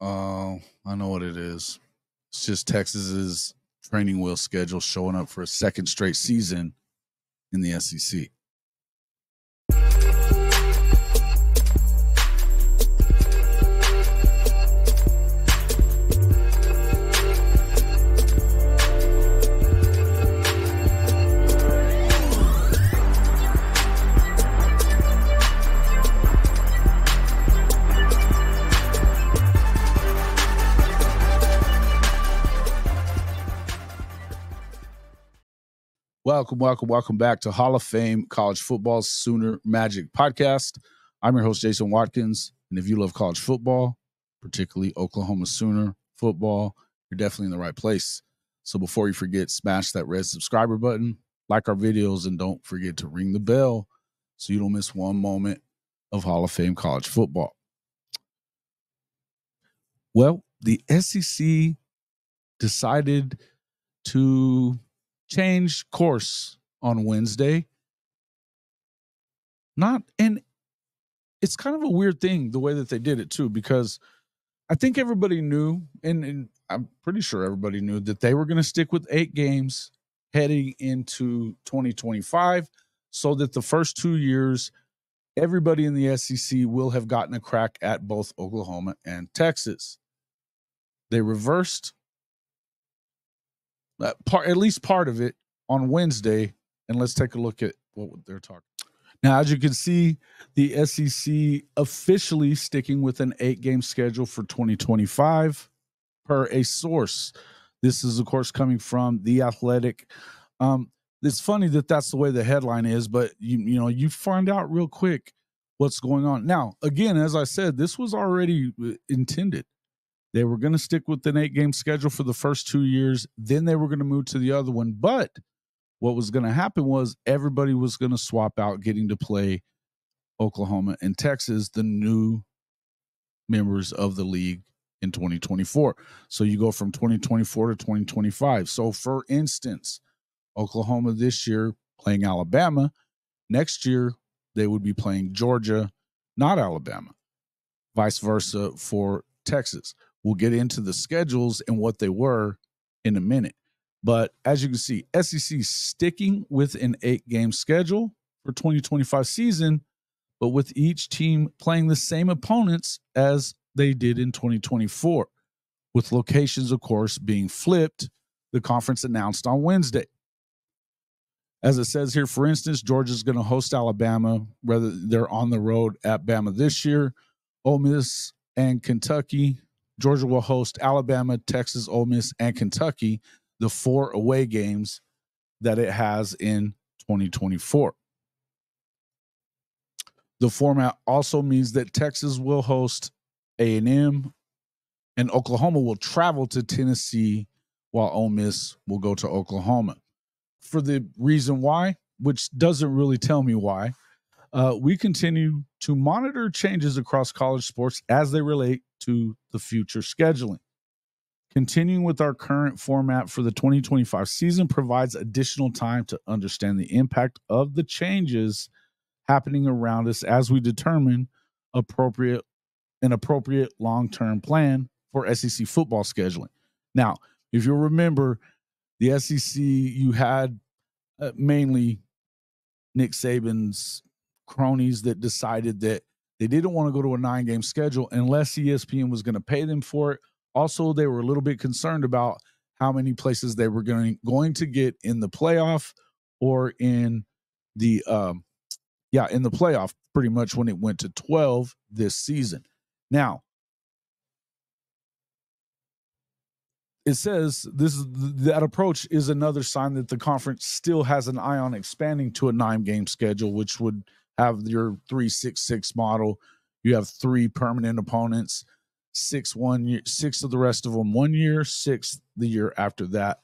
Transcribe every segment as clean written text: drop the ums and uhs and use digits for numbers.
I know what it is. It's just Texas's training wheel schedule showing up for a second straight season in the SEC. Welcome back to Hall of Fame College Football Sooner Magic Podcast. I'm your host, Jason Watkins, and if you love college football, particularly Oklahoma Sooner football, you're definitely in the right place. So before you forget, smash that red subscriber button, like our videos, and don't forget to ring the bell so you don't miss one moment of Hall of Fame college football. Well, the SEC decided to change course on Wednesday. And it's kind of a weird thing the way that they did it too, because I think everybody knew, and I'm pretty sure everybody knew that they were going to stick with 8 games heading into 2025, so that the first 2 years, everybody in the SEC will have gotten a crack at both Oklahoma and Texas. They reversed at least part of it on Wednesday, and let's take a look at what they're talking. Now, as you can see, the SEC officially sticking with an 8-game schedule for 2025 per a source. This is, of course, coming from The Athletic. It's funny that that's the way the headline is, but you find out real quick what's going on. Now, again, as I said, this was already intended. They were going to stick with an 8-game schedule for the first 2 years. Then they were going to move to the other one. But what was going to happen was everybody was going to swap out getting to play Oklahoma and Texas, the new members of the league in 2024. So you go from 2024 to 2025. So, for instance, Oklahoma this year playing Alabama. Next year, they would be playing Georgia, not Alabama. Vice versa for Texas. We'll get into the schedules and what they were in a minute. But as you can see, SEC sticking with an 8-game schedule for 2025 season, but with each team playing the same opponents as they did in 2024, with locations, of course, being flipped. The conference announced on Wednesday. As it says here, for instance, Georgia's going to host Alabama, whether they're on the road at Bama this year. Ole Miss and Kentucky. Georgia will host Alabama, Texas, Ole Miss, and Kentucky, the 4 away games that it has in 2024. The format also means that Texas will host A&M, and Oklahoma will travel to Tennessee, while Ole Miss will go to Oklahoma. For the reason why, which doesn't really tell me why, we continue to monitor changes across college sports as they relate to the future scheduling. Continuing with our current format for the 2025 season provides additional time to understand the impact of the changes happening around us as we determine an appropriate long-term plan for SEC football scheduling. Now, if you remember, the SEC, you had mainly Nick Saban's cronies that decided that they didn't want to go to a 9-game schedule unless ESPN was going to pay them for it. Also, they were a little bit concerned about how many places they were going to get in the playoff or in the in the playoff, pretty much when it went to 12 this season. Now, it says that approach is another sign that the conference still has an eye on expanding to a 9-game schedule, which would have your 3-6-6 model. You have 3 permanent opponents, 6 1 year, 6 of the rest of them 1 year, 6 the year after that.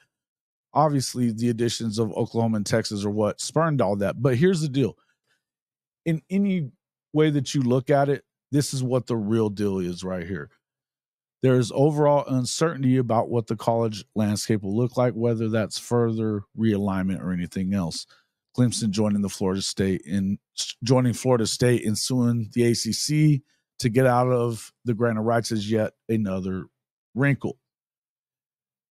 Obviously, the additions of Oklahoma and Texas are what spurned all that. But here's the deal. In any way that you look at it, this is what the real deal is right here. There's overall uncertainty about what the college landscape will look like, whether that's further realignment or anything else. Clemson joining Florida State in suing the ACC to get out of the grant of rights is yet another wrinkle.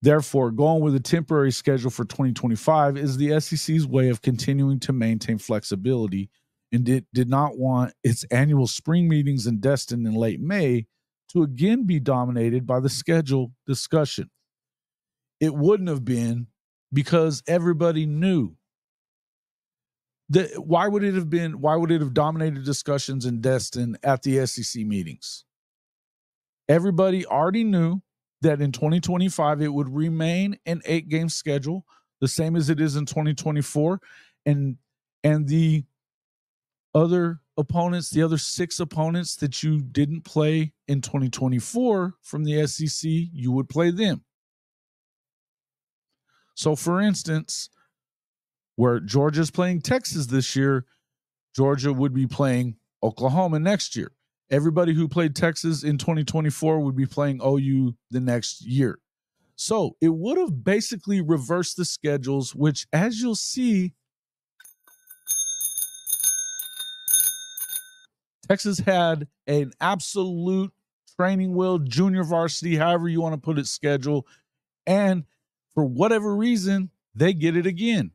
Therefore, going with a temporary schedule for 2025 is the SEC's way of continuing to maintain flexibility, and it did not want its annual spring meetings in Destin in late May to again be dominated by the schedule discussion. It wouldn't have been, because everybody knew. Why would it have dominated discussions in Destin at the SEC meetings? Everybody already knew that in 2025 it would remain an 8-game schedule, the same as it is in 2024, and the other opponents, the other 6 opponents that you didn't play in 2024 from the SEC, you would play them. So, for instance, where Georgia's playing Texas this year, Georgia would be playing Oklahoma next year. Everybody who played Texas in 2024 would be playing OU the next year. So it would have basically reversed the schedules, which, as you'll see, Texas had an absolute training wheel, junior varsity, however you want to put it, schedule. And for whatever reason, they get it again.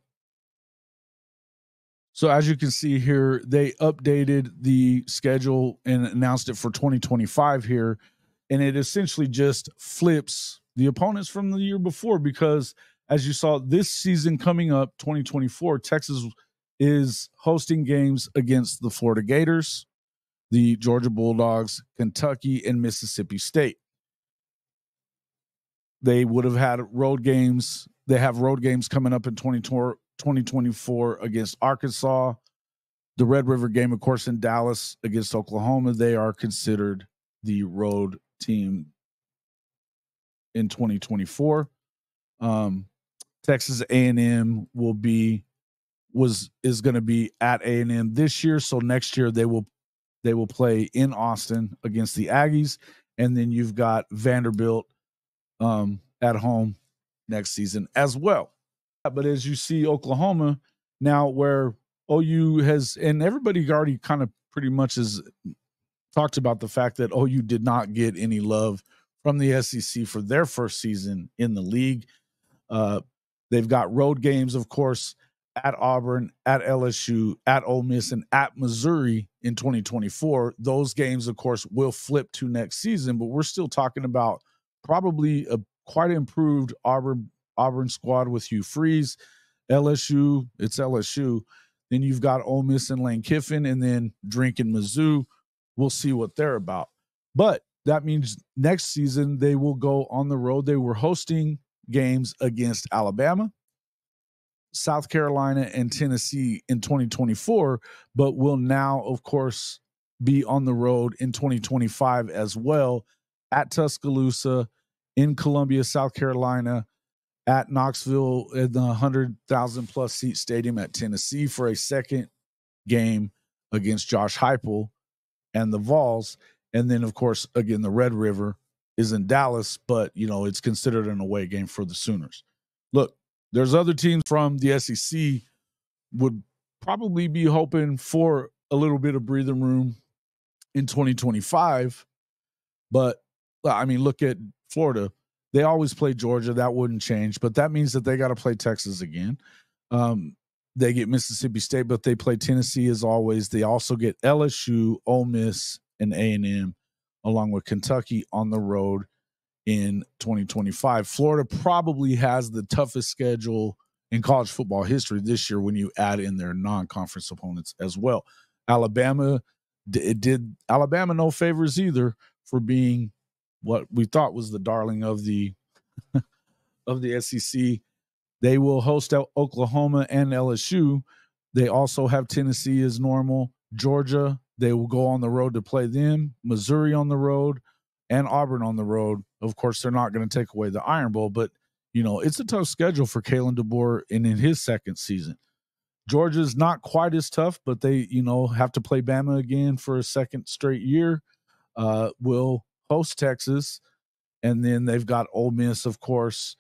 So as you can see here, they updated the schedule and announced it for 2025 here. And it essentially just flips the opponents from the year before, because as you saw this season coming up, 2024, Texas is hosting games against the Florida Gators, the Georgia Bulldogs, Kentucky, and Mississippi State. They would have had road games. They have road games coming up in 2024 against Arkansas. The Red River game, of course, in Dallas against Oklahoma. They are considered the road team in 2024. Texas A&M is going to be at A&M this year. So next year they will play in Austin against the Aggies, and then you've got Vanderbilt at home next season as well. But as you see, Oklahoma now, where OU has, and everybody already kind of pretty much has talked about the fact that OU did not get any love from the SEC for their first season in the league. They've got road games, of course, at Auburn, at LSU, at Ole Miss, and at Missouri in 2024. Those games, of course, will flip to next season, but we're still talking about probably a quite improved Auburn squad with Hugh Freeze. LSU, it's LSU. Then you've got Ole Miss and Lane Kiffin, and then Drink and Mizzou. We'll see what they're about. But that means next season they will go on the road. They were hosting games against Alabama, South Carolina, and Tennessee in 2024, but will now, of course, be on the road in 2025 as well, at Tuscaloosa, in Columbia, South Carolina, at Knoxville, at the 100,000 plus seat stadium at Tennessee for a second game against Josh Heupel and the Vols. And then, of course, again, the Red River is in Dallas, but, it's considered an away game for the Sooners. Look, there's other teams from the SEC would probably be hoping for a little bit of breathing room in 2025. But, I mean, look at Florida. They always play Georgia. That wouldn't change. But that means that they got to play Texas again. They get Mississippi State, but they play Tennessee as always. They also get LSU, Ole Miss, and A&M, along with Kentucky on the road in 2025. Florida probably has the toughest schedule in college football history this year when you add in their non-conference opponents as well. Alabama, it did Alabama no favors either for being what we thought was the darling of the SEC. They will host Oklahoma and LSU. They also have Tennessee as normal. Georgia, they will go on the road to play them. Missouri on the road, and Auburn on the road. Of course, they're not going to take away the Iron Bowl, but, it's a tough schedule for Kalen DeBoer in his second season. Georgia's not quite as tough, but they, have to play Bama again for a second straight year. Will host Texas, and then they've got Ole Miss, of course.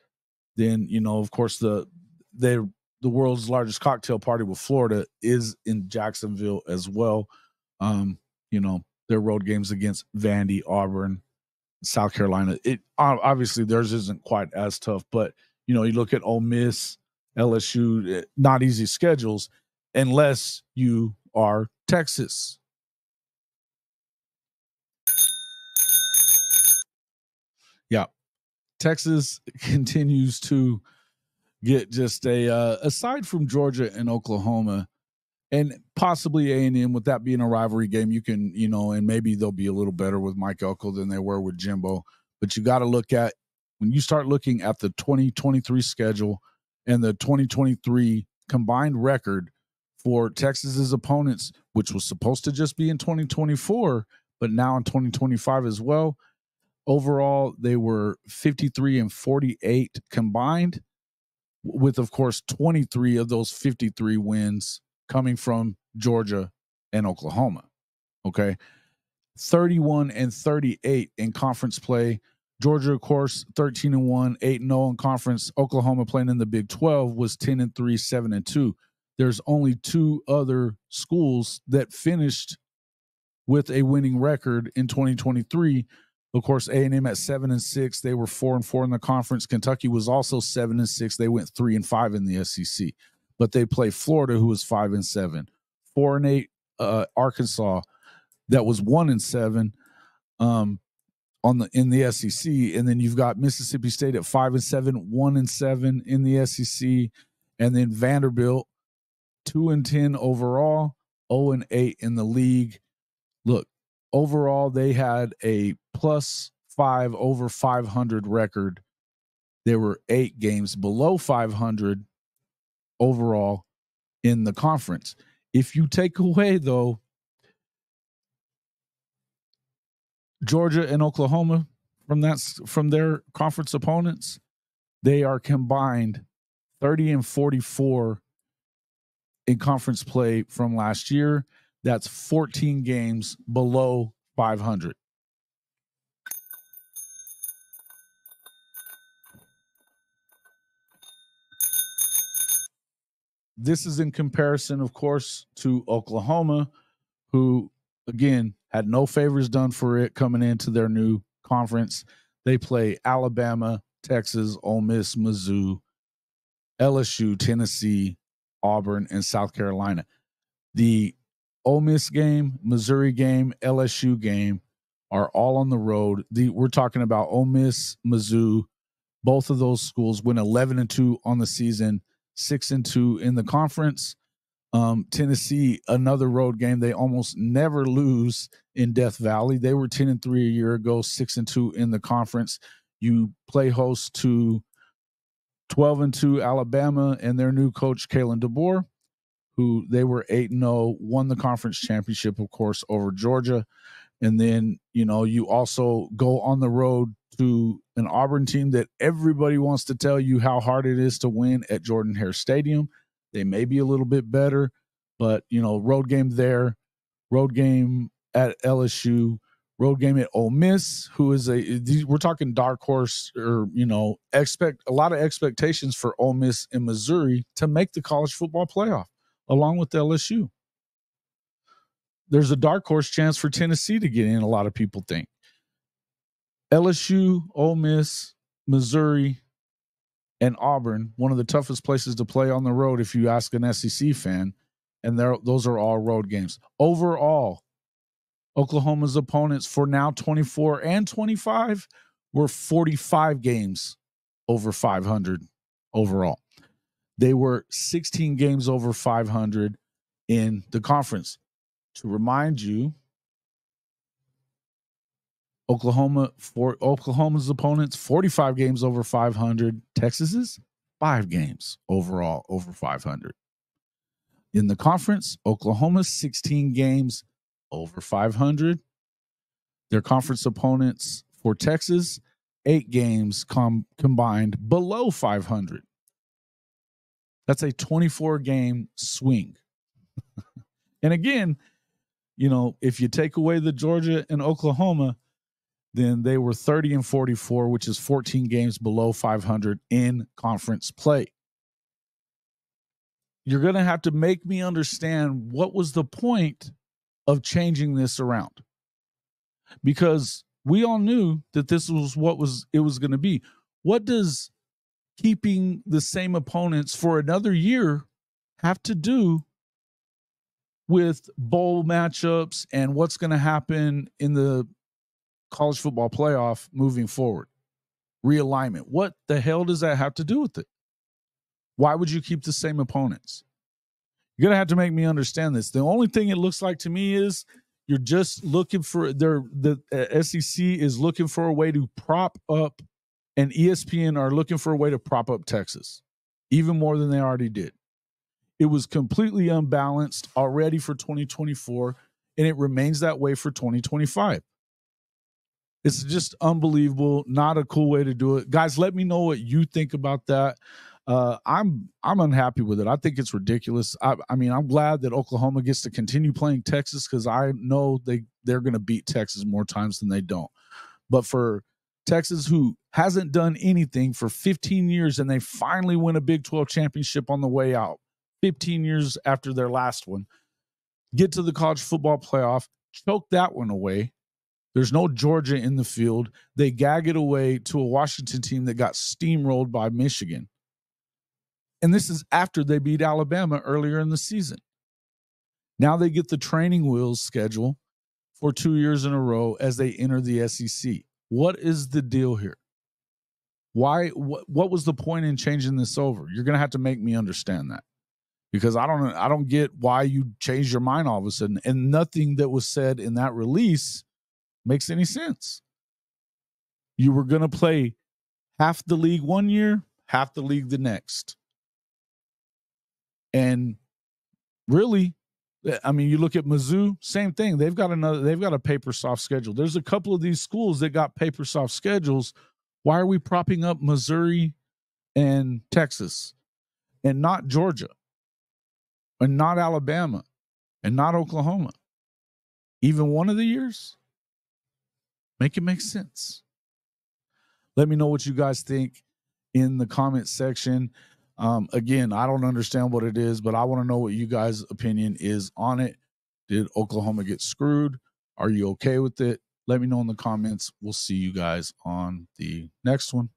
Then, of course, the world's largest cocktail party with Florida is in Jacksonville as well. their road games against Vandy, Auburn, South Carolina. It obviously theirs isn't quite as tough, but you look at Ole Miss, LSU, not easy schedules unless you are Texas. Yeah. Texas continues to get just aside from Georgia and Oklahoma and possibly A&M, with that being a rivalry game, you can, and maybe they'll be a little better with Mike Elko than they were with Jimbo. But you got to look at, when you start looking at the 2023 schedule and the 2023 combined record for Texas's opponents, which was supposed to just be in 2024, but now in 2025 as well. Overall, they were 53-48 combined, with, of course, 23 of those 53 wins coming from Georgia and Oklahoma. Okay. 31-38 in conference play. Georgia, of course, 13-1, 8-0 in conference. Oklahoma, playing in the Big 12, was 10-3, 7-2. There's only two other schools that finished with a winning record in 2023. Of course, A&M at 7-6. They were 4-4 in the conference. Kentucky was also 7-6. They went 3-5 in the SEC. But they play Florida, who was 5-7. 4-8 Arkansas, that was 1-7 in the SEC. And then you've got Mississippi State at 5-7, 1-7 in the SEC. And then Vanderbilt, 2-10 overall, 0-8 in the league. Look, overall, they had a +5 over 500 record. There were 8 games below 500 overall in the conference. If you take away, though, Georgia and Oklahoma from their conference opponents, they are combined 30-44 in conference play from last year. That's 14 games below 500. This is in comparison, of course, to Oklahoma, who, again, had no favors done for it coming into their new conference. They play Alabama, Texas, Ole Miss, Mizzou, LSU, Tennessee, Auburn, and South Carolina. The Ole Miss game, Missouri game, LSU game are all on the road. We're talking about Ole Miss, Mizzou. Both of those schools went 11-2 on the season, 6-2 in the conference. Tennessee, another road game. They almost never lose in Death Valley. They were 10-3 a year ago, 6-2 in the conference. You play host to 12-2 Alabama and their new coach, Kalen DeBoer, who they were 8-0, won the conference championship, of course, over Georgia. And then, you also go on the road to an Auburn team that everybody wants to tell you how hard it is to win at Jordan-Hare Stadium. They may be a little bit better, but, road game there, road game at LSU, road game at Ole Miss, who is we're talking dark horse, or, expect a lot of expectations for Ole Miss and Missouri to make the college football playoff, along with LSU. There's a dark horse chance for Tennessee to get in, a lot of people think. LSU, Ole Miss, Missouri, and Auburn, one of the toughest places to play on the road if you ask an SEC fan, and those are all road games. Overall, Oklahoma's opponents for now 24 and 25 were 45 games over 500 overall. They were 16 games over 500 in the conference. To remind you, Oklahoma's opponents, 45 games over 500. Texas's 5 games overall over 500. In the conference, Oklahoma's 16 games over 500. Their conference opponents for Texas, 8 games combined below 500. That's a 24-game swing. And again, if you take away the Georgia and Oklahoma, then they were 30-44, which is 14 games below 500 in conference play. You're going to have to make me understand what was the point of changing this around. because we all knew that this was what it was going to be. What does keeping the same opponents for another year have to do with bowl matchups and what's going to happen in the college football playoff moving forward? Realignment. What the hell does that have to do with it? Why would you keep the same opponents? You're going to have to make me understand this. The only thing it looks like to me is you're just looking for the SEC is looking for a way to prop up, and ESPN are looking for a way to prop up Texas even more than they already did. It was completely unbalanced already for 2024, and it remains that way for 2025. It's just unbelievable. Not a cool way to do it. Guys, let me know what you think about that. I'm unhappy with it. I think it's ridiculous. I mean, I'm glad that Oklahoma gets to continue playing Texas because I know they're going to beat Texas more times than they don't. But for Texas, who hasn't done anything for 15 years, and they finally win a Big 12 championship on the way out, 15 years after their last one, get to the college football playoff, choke that one away. There's no Georgia in the field. They gag it away to a Washington team that got steamrolled by Michigan. And this is after they beat Alabama earlier in the season. Now they get the training wheels schedule for 2 years in a row as they enter the SEC. What is the deal here? Why? What was the point in changing this over? You're going to have to make me understand that, because I don't get why you changed your mind all of a sudden, and nothing that was said in that release makes any sense. You were going to play half the league one year, half the league the next. And really, I mean, you look at Mizzou, same thing. They've got a paper soft schedule. There's a couple of these schools that got paper soft schedules. Why are we propping up Missouri and Texas and not Georgia and not Alabama and not Oklahoma? Even one of the years? Make it make sense. Let me know what you guys think in the comment section. Again, I don't understand what it is, but I want to know what you guys' opinion is on it. Did Oklahoma get screwed? Are you okay with it? Let me know in the comments. We'll see you guys on the next one.